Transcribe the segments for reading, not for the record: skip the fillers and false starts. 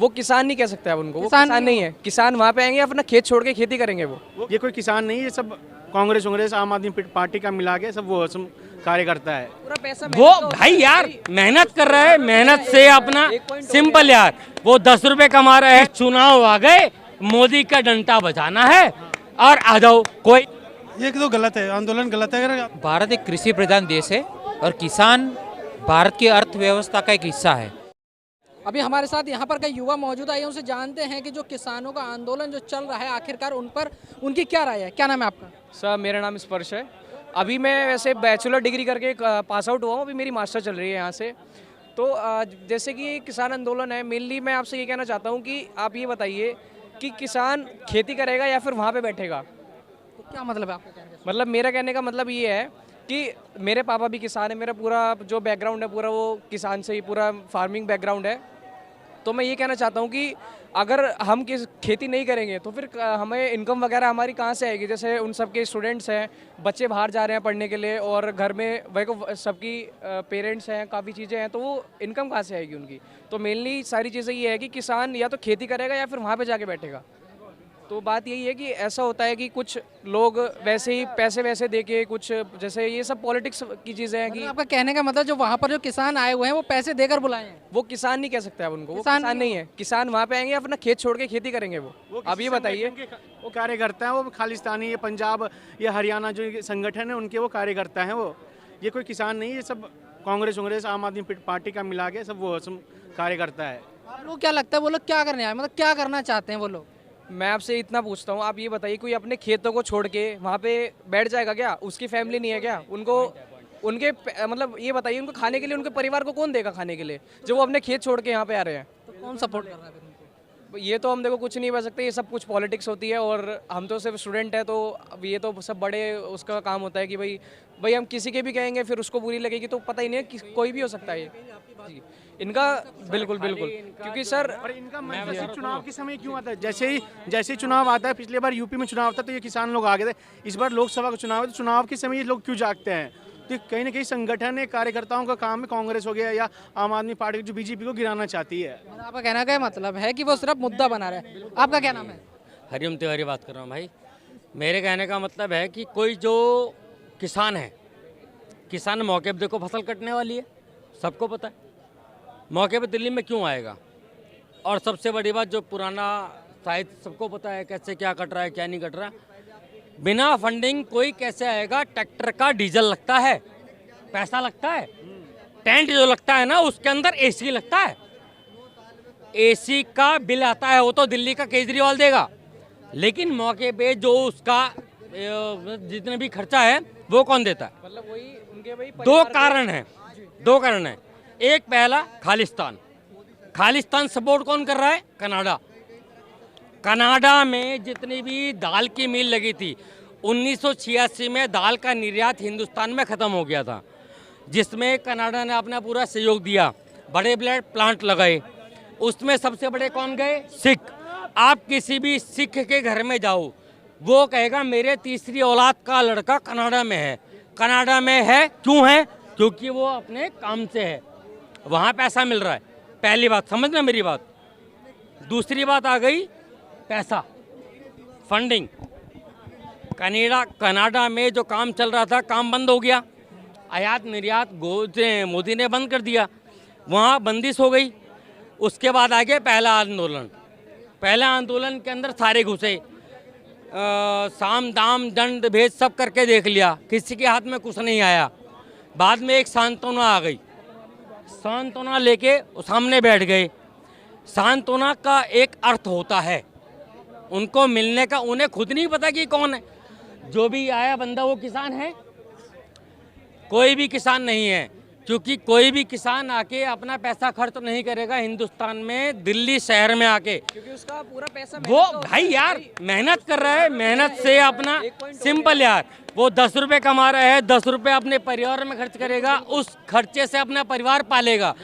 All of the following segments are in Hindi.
वो किसान नहीं कह सकते आप उनको, वो किसान किसान नहीं नहीं है। किसान वहाँ पे आएंगे अपना खेत छोड़ के खेती करेंगे वो। ये कोई किसान नहीं है, ये सब कांग्रेस आम आदमी पार्टी का मिला के सब वो सब कार्यकर्ता है। पूरा पैसा वो भाई यार मेहनत कर रहा है, मेहनत से अपना सिंपल यार, वो 10 रुपए कमा रहे हैं। चुनाव आ गए, मोदी का डंडा बजाना है और आ जाओ कोई। ये तो गलत है, आंदोलन गलत है। अगर भारत एक कृषि प्रधान देश है और किसान भारत की अर्थव्यवस्था का एक हिस्सा है। अभी हमारे साथ यहाँ पर कई युवा मौजूद है, उनसे जानते हैं कि जो किसानों का आंदोलन जो चल रहा है आखिरकार उन पर उनकी क्या राय है। क्या नाम है आपका? सर मेरा नाम स्पर्श है। अभी मैं वैसे बैचलर डिग्री करके पास आउट हुआ हूँ, अभी मेरी मास्टर चल रही है यहाँ से। तो जैसे कि किसान आंदोलन है, मेनली मैं आपसे ये कहना चाहता हूँ कि आप ये बताइए कि किसान खेती करेगा या फिर वहाँ पे बैठेगा। तो क्या मतलब है आपका कहने का? मतलब मेरा कहने का मतलब ये है कि मेरे पापा भी किसान है, मेरा पूरा जो बैकग्राउंड है पूरा वो किसान से ही, पूरा फार्मिंग बैकग्राउंड है। तो मैं ये कहना चाहता हूँ कि अगर हम खेती नहीं करेंगे तो फिर हमें इनकम वगैरह हमारी कहाँ से आएगी। जैसे उन सब के स्टूडेंट्स हैं, बच्चे बाहर जा रहे हैं पढ़ने के लिए और घर में वही को सबकी पेरेंट्स हैं, काफ़ी चीज़ें हैं, तो वो इनकम कहाँ से आएगी उनकी। तो मेनली सारी चीज़ें ये है कि किसान या तो खेती करेगा या फिर वहाँ पे जाके बैठेगा। तो बात यही है कि ऐसा होता है कि कुछ लोग वैसे ही पैसे वैसे देके कुछ, जैसे ये सब पॉलिटिक्स की चीज़ें हैं कि मतलब आपका कहने का मतलब जो वहाँ पर जो किसान आए हुए हैं वो पैसे देकर बुलाए हैं। वो किसान नहीं कह सकते आप उनको, वो किसान किसान नहीं है। किसान वहाँ पे आएंगे अपना खेत छोड़ के खेती करेंगे वो। अब ये बताइए, वो कार्यकर्ता है, वो खालिस्तानी, ये पंजाब या हरियाणा जो संगठन है उनके वो कार्यकर्ता हैं वो। ये कोई किसान नहीं है, ये सब कांग्रेस आम आदमी पार्टी का मिला के सब वो सब कार्यकर्ता है। आप लोग क्या लगता है वो लोग क्या करने आए, मतलब क्या करना चाहते हैं वो लोग? मैं आपसे इतना पूछता हूँ, आप ये बताइए कोई अपने खेतों को छोड़ के वहाँ पे बैठ जाएगा क्या? उसकी फैमिली नहीं है क्या? उनको उनके मतलब ये बताइए उनको खाने के लिए उनके परिवार को कौन देगा खाने के लिए, जो वो अपने खेत छोड़ के यहाँ पे आ रहे हैं? तो कौन सपोर्ट कर रहा है फिर उनको? ये तो हम देखो कुछ नहीं कर सकते, ये सब कुछ पॉलिटिक्स होती है और हम तो सिर्फ स्टूडेंट है। तो अब ये तो सब बड़े उसका काम होता है कि भाई हम किसी के भी कहेंगे फिर उसको बुरी लगेगी, तो पता ही नहीं है कि कोई भी हो सकता है ये जी इनका। बिल्कुल बिल्कुल, क्योंकि सर और इनका जैसे चुनाव के समय क्यों आता है, जैसे ही चुनाव आता है, पिछले बार यूपी में चुनाव था तो ये किसान लोग आ गए थे, इस बार लोकसभा का चुनाव है तो चुनाव के समय ये लोग क्यों जागते हैं? तो कहीं ना कहीं संगठन है, कार्यकर्ताओं का काम है, कांग्रेस हो गया या आम आदमी पार्टी जो बीजेपी को गिराना चाहती है। मतलब आपका कहना का मतलब है कि वो सिर्फ मुद्दा बना रहा है। आपका क्या नाम है? हरिओम तिवारी बात कर रहा हूँ भाई। मेरे कहने का मतलब है कि कोई जो किसान है, किसान मौके पर देखो फसल कटने वाली है, सबको पता है, मौके पे दिल्ली में क्यों आएगा? और सबसे बड़ी बात जो पुराना साहित्य सबको पता है कैसे क्या कट रहा है क्या नहीं कट रहा है। बिना फंडिंग कोई कैसे आएगा? ट्रैक्टर का डीजल लगता है, पैसा लगता है, टेंट जो लगता है ना उसके अंदर एसी लगता है, एसी का बिल आता है वो तो दिल्ली का केजरीवाल देगा, लेकिन मौके पे जो उसका जितने भी खर्चा है वो कौन देता है? मतलब वही उनके भाई दो कारण है। एक पहला खालिस्तान सपोर्ट कौन कर रहा है? कनाडा में जितनी भी दाल की मिल लगी थी 1986 में दाल का निर्यात हिंदुस्तान में ख़त्म हो गया था, जिसमें कनाडा ने अपना पूरा सहयोग दिया, बड़े बड़े प्लांट लगाए। उसमें सबसे बड़े कौन गए? सिख। आप किसी भी सिख के घर में जाओ, वो कहेगा मेरे तीसरी औलाद का लड़का कनाडा में है। कनाडा में है क्यों है? क्योंकि वो अपने काम से है, वहाँ पैसा मिल रहा है। पहली बात समझना मेरी बात। दूसरी बात आ गई पैसा, फंडिंग। कनाडा में जो काम चल रहा था काम बंद हो गया, आयात निर्यात मोदी ने बंद कर दिया, वहाँ बंदिश हो गई। उसके बाद आ गया पहला आंदोलन के अंदर सारे घुसे, साम दाम दंड भेद सब करके देख लिया, किसी के हाथ में कुछ नहीं आया। बाद में एक सांत्वना आ गई, सांत्वना लेके सामने बैठ गए। सांत्वना का एक अर्थ होता है, उनको मिलने का, उन्हें खुद नहीं पता कि कौन है। जो भी आया बंदा वो किसान है? कोई भी किसान नहीं है, क्योंकि कोई भी किसान आके अपना पैसा खर्च नहीं करेगा हिंदुस्तान में, दिल्ली शहर में आके, क्योंकि उसका पूरा पैसा वो भाई यार मेहनत कर रहा है, मेहनत से अपना सिंपल यार, वो 10 रुपए कमा रहा है, 10 रुपए अपने परिवार में खर्च करेगा, उस खर्चे से अपना परिवार पालेगा।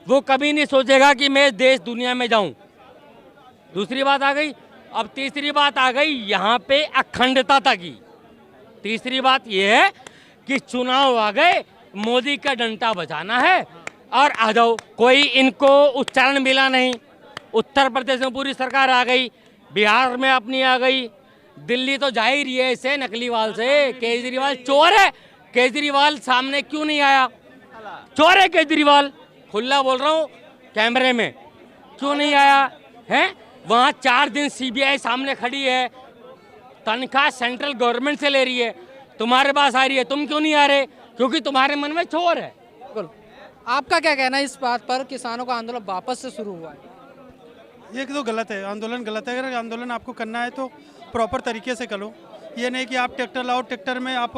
वो कभी नहीं सोचेगा कि मैं देश दुनिया में जाऊं। दूसरी बात आ गई। अब तीसरी बात आ गई यहाँ पे अखंडता की। तीसरी बात ये है कि चुनाव आ गए, मोदी का डंडा बजाना है और आ जाओ। कोई इनको उच्चारण मिला नहीं, उत्तर प्रदेश में पूरी सरकार आ गई, बिहार में अपनी आ गई, दिल्ली तो जा ही रही है इससे नकलीवाल से। केजरीवाल चोर है, केजरीवाल सामने क्यों नहीं आया? चोर है केजरीवाल, खुला बोल रहा हूँ कैमरे में, क्यों नहीं आया है? वहाँ 4 दिन सीबीआई सामने खड़ी है, तनख्वाह सेंट्रल गवर्नमेंट से ले रही है, तुम्हारे पास आ रही है, तुम क्यों नहीं आ रहे? क्योंकि तुम्हारे मन में चोर है। बिल्कुल। आपका क्या कहना है इस बात पर, किसानों का आंदोलन वापस से शुरू हुआ है? ये तो गलत है, आंदोलन गलत है। अगर आंदोलन आपको करना है तो प्रॉपर तरीके से करो। ये नहीं कि आप ट्रैक्टर लाओ, ट्रैक्टर में आप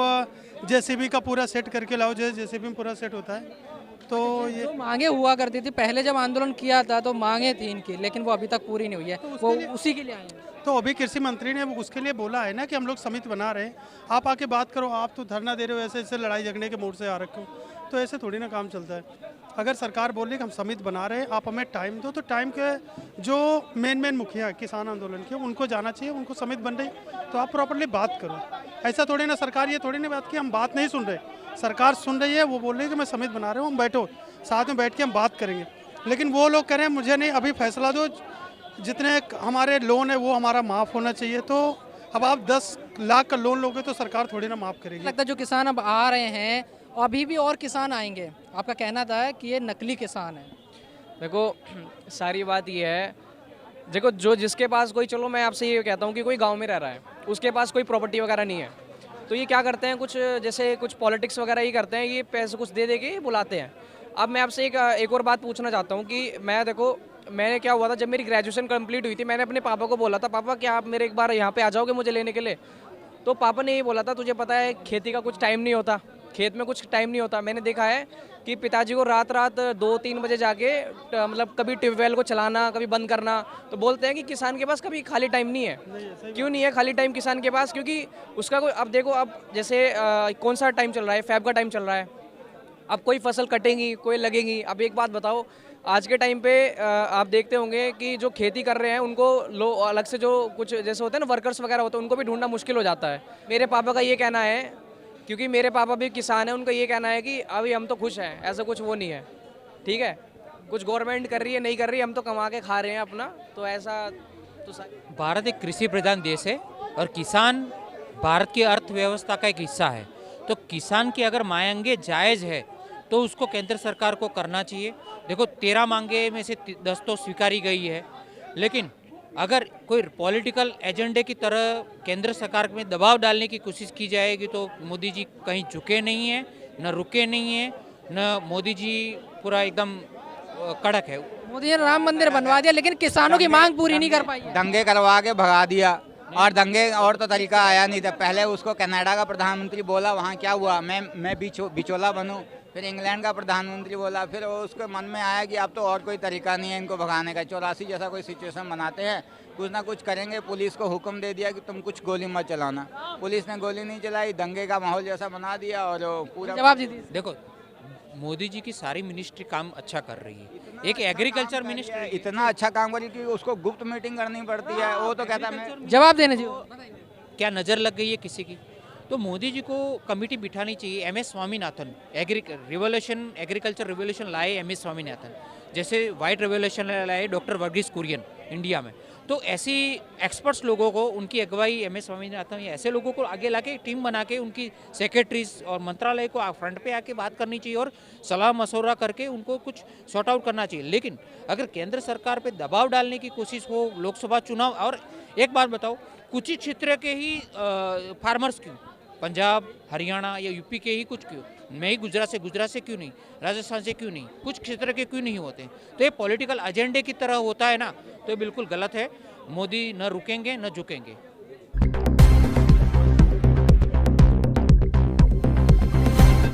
जेसीबी का पूरा सेट करके लाओ, जो जेसीबी में पूरा सेट होता है। तो ये जो मांगे हुआ करती थी पहले जब आंदोलन किया था तो मांगे थी इनकी, लेकिन वो अभी तक पूरी नहीं हुई है, वो उसी के लिए आए हैं। तो अभी कृषि मंत्री ने उसके लिए बोला है ना कि हम लोग समिति बना रहे हैं, आप आके बात करो। आप तो धरना दे रहे हो, ऐसे ऐसे लड़ाई झगड़े के मोड से आ रखे हो, तो ऐसे थोड़ी ना काम चलता है। अगर सरकार बोल रही कि हम समिति बना रहे हैं, आप हमें टाइम दो, तो टाइम के जो मेन मुखिया है किसान आंदोलन के, उनको जाना चाहिए, उनको समिति बन रही तो आप प्रॉपरली बात करो। ऐसा थोड़ी ना सरकार ये थोड़ी ना बात की हम बात नहीं सुन रहे, सरकार सुन रही है, वो बोल रही है कि मैं समिति बना रहा हूँ, हम बैठो साथ में बैठ के हम बात करेंगे। लेकिन वो लोग कह रहे हैं मुझे नहीं, अभी फैसला दो, जितने हमारे लोन है वो हमारा माफ़ होना चाहिए। तो अब आप 10 लाख का लोन लोगे तो सरकार थोड़ी ना माफ़ करेगी। लगता है जो किसान अब आ रहे हैं अभी भी और किसान आएंगे, आपका कहना था कि ये नकली किसान है। देखो सारी बात ये है, देखो जो जिसके पास कोई, चलो मैं आपसे ये कहता हूँ कि कोई गांव में रह रहा है, उसके पास कोई प्रॉपर्टी वगैरह नहीं है, तो ये क्या करते हैं, कुछ जैसे कुछ पॉलिटिक्स वगैरह ही करते हैं, ये पैसे कुछ दे के बुलाते हैं। अब मैं आपसे एक और बात पूछना चाहता हूँ कि मैंने क्या हुआ था, जब मेरी ग्रेजुएशन कंप्लीट हुई थी, मैंने अपने पापा को बोला था, पापा क्या आप मेरे एक बार यहाँ पे आ जाओगे मुझे लेने के लिए? तो पापा ने ये बोला था, तुझे पता है खेती का कुछ टाइम नहीं होता, खेत में कुछ टाइम नहीं होता। मैंने देखा है कि पिताजी को रात 2-3 बजे जाके मतलब कभी ट्यूबवेल को चलाना, कभी बंद करना। तो बोलते हैं कि किसान के पास कभी खाली टाइम नहीं है। क्यों नहीं है खाली टाइम किसान के पास? क्योंकि उसका कोई, अब देखो, अब जैसे कौन सा टाइम चल रहा है, फैब का टाइम चल रहा है, अब कोई फसल कटेंगी, कोई लगेगी। अब एक बात बताओ, आज के टाइम पे आप देखते होंगे कि जो खेती कर रहे हैं उनको अलग से जो कुछ जैसे होते हैं ना वर्कर्स वगैरह होते हैं, उनको भी ढूंढना मुश्किल हो जाता है। मेरे पापा का ये कहना है, क्योंकि मेरे पापा भी किसान हैं, उनका ये कहना है कि अभी हम तो खुश हैं, ऐसा कुछ वो नहीं है, ठीक है, कुछ गवर्नमेंट कर रही है नहीं कर रही, हम तो कमा के खा रहे हैं अपना, तो ऐसा तो भारत एक कृषि प्रधान देश है और किसान भारत की अर्थव्यवस्था का एक हिस्सा है। तो किसान की अगर मांगे जायज़ है तो उसको केंद्र सरकार को करना चाहिए। देखो 13 मांगे में से 10 तो स्वीकारी गई है, लेकिन अगर कोई पॉलिटिकल एजेंडे की तरह केंद्र सरकार में दबाव डालने की कोशिश की जाएगी तो मोदी जी कहीं झुके नहीं हैं, न रुके नहीं हैं, न मोदी जी पूरा एकदम कड़क है। मोदी ने राम मंदिर बनवा दिया लेकिन किसानों की मांग पूरी नहीं कर पाई है। दंगे करवा के भगा दिया, और दंगे और तो तरीका आया नहीं था। पहले उसको कनाडा का प्रधानमंत्री बोला, वहाँ क्या हुआ, मैं बिचौला बनूं। फिर इंग्लैंड का प्रधानमंत्री बोला, फिर उसके मन में आया कि अब तो और कोई तरीका नहीं है इनको भगाने का। 84 जैसा कोई सिचुएशन बनाते हैं, कुछ ना कुछ करेंगे। पुलिस को हुक्म दे दिया कि तुम कुछ गोली मत चलाना, पुलिस ने गोली नहीं चलाई, दंगे का माहौल जैसा बना दिया और पूरा जवाब दीजिए। देखो मोदी जी की सारी मिनिस्ट्री काम अच्छा कर रही है। एक एग्रीकल्चर मिनिस्ट्री इतना अच्छा काम करी कि उसको गुप्त मीटिंग करनी पड़ती है। वो तो कहता है मैं जवाब देने जी। क्या नज़र लग गई है किसी की? तो मोदी जी को कमेटी बिठानी चाहिए। MS स्वामीनाथन एग्रीकल्चर रिवोल्यूशन लाए MS स्वामीनाथन, जैसे वाइट रिवोल्यूशन लाए डॉक्टर वर्गीस कुरियन इंडिया में। तो ऐसी एक्सपर्ट्स लोगों को, उनकी अगुवाई MS स्वामीनाथन या ऐसे लोगों को आगे लाके टीम बना के उनकी सेक्रेटरीज और मंत्रालय को फ्रंट पे आके बात करनी चाहिए और सलाह मशवरा करके उनको कुछ सॉर्ट आउट करना चाहिए। लेकिन अगर केंद्र सरकार पे दबाव डालने की कोशिश हो, लोकसभा चुनाव, और एक बात बताओ, कुछ ही क्षेत्र के ही फार्मर्स क्यों, पंजाब हरियाणा या यूपी के ही कुछ क्यों, मैं ही गुजरात से क्यों नहीं, राजस्थान से क्यों नहीं, कुछ क्षेत्र के क्यों नहीं होते? तो ये पॉलिटिकल एजेंडे की तरह होता है ना, तो ये बिल्कुल गलत है। मोदी न रुकेंगे न झुकेंगे।